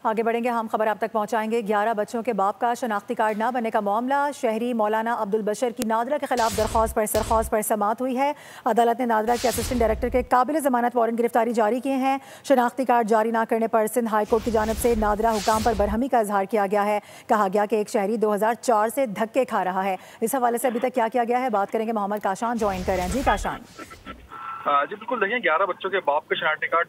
आगे बढ़ेंगे, हम खबर आप तक पहुंचाएंगे। 11 बच्चों के बाप का शनाख्ती कार्ड न बनने का मामला, शहरी मौलाना अब्दुल बशर की नादरा के खिलाफ दरख्वास्त पर समाअत हुई है। अदालत ने नादरा के असिस्टेंट डायरेक्टर के काबिल जमानत वारंट गिरफ्तारी जारी किए हैं। शनाख्ती कार्ड जारी न करने पर सिंध हाई कोर्ट की जानिब से नादरा हुकाम पर बरहमी का इजहार किया गया है। कहा गया कि एक शहरी 2004 से धक्के खा रहा है। इस हवाले से अभी तक क्या किया गया है, बात करेंगे। मोहम्मद काशान ज्वाइन कर रहे हैं। जी काशान। जी बिल्कुल, देखिए 11 बच्चों के बाप का शनाख्ती कार्ड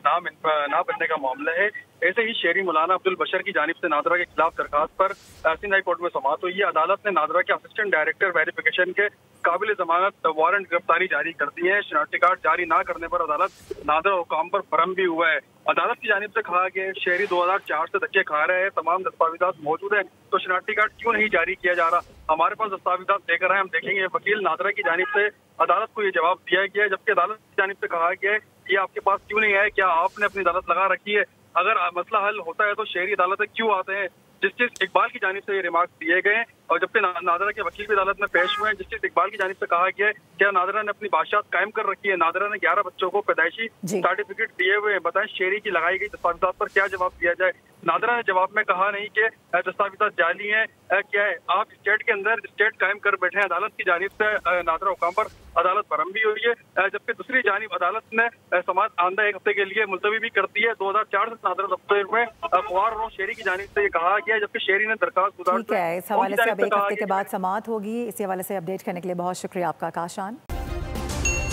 ना बनने का मामला है। ऐसे ही शहरी मौलाना अब्दुल बशर की जानिब से नादरा के खिलाफ दरखास्त पर सिंध हाई कोर्ट में समाअत हुई है। अदालत ने नादरा के असिस्टेंट डायरेक्टर वेरिफिकेशन के काबिल जमानत वारंट गिरफ्तारी जारी कर दी है। शनाख्ती कार्ड जारी ना करने पर अदालत नादरा हुकाम पर बरहम भी हुआ है। अदालत की जानिब से कहा गया शहरी 2004 से धक्के खा रहे हैं, तमाम दस्तावेजात मौजूद है, तो शनाख्ती कार्ड क्यों नहीं जारी किया जा रहा। हमारे पास दस्तावेजात लेकर आए, हम देखेंगे। वकील नादरा की जानिब से अदालत को ये जवाब दिया गया है, जबकि अदालत की जानिब से कहा गया है कि आपके पास क्यों नहीं आया, क्या आपने अपनी अदालत लगा रखी है। अगर मसला हल होता है तो शहरी अदालत क्यों आते हैं। जस्टिस इकबाल की जानिब से ये रिमार्क दिए गए हैं, और जबकि नादरा के वकील भी अदालत में पेश हुए हैं। जस्टिस इकबाल की जानिब से कहा गया है क्या नादरा ने अपनी बादशाहत कायम कर रखी है। नादरा ने 11 बच्चों को पैदाइशी सर्टिफिकेट दिए हुए हैं, बताएं शहरी की लगाई गई दस्तावेजात पर क्या जवाब दिया जाए। नादरा ने जवाब में कहा नहीं कि दस्तावेजात जाली हैं, क्या है, आप स्टेट के अंदर स्टेट कायम कर बैठे हैं। अदालत की जानिब से नादरा हुकाम पर अदालत बरहम भी हुई है, जबकि दूसरी जानिब अदालत ने समाअत आंदा एक हफ्ते के लिए मुलतवी भी कर दी है। 2004 से नादरा दफ्तर में अखबार और शहरी की जानिब से ये कहा गया है, जबकि शहरी ने दरखास्त गुजार दी है। इस हवाले से अब एक हफ्ते के बाद समाअत होगी। इसी हवाले से अपडेट करने के लिए बहुत शुक्रिया आपका काशान।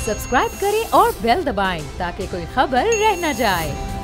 सब्सक्राइब करें और बेल दबाएं ताकि कोई खबर रह न जाए।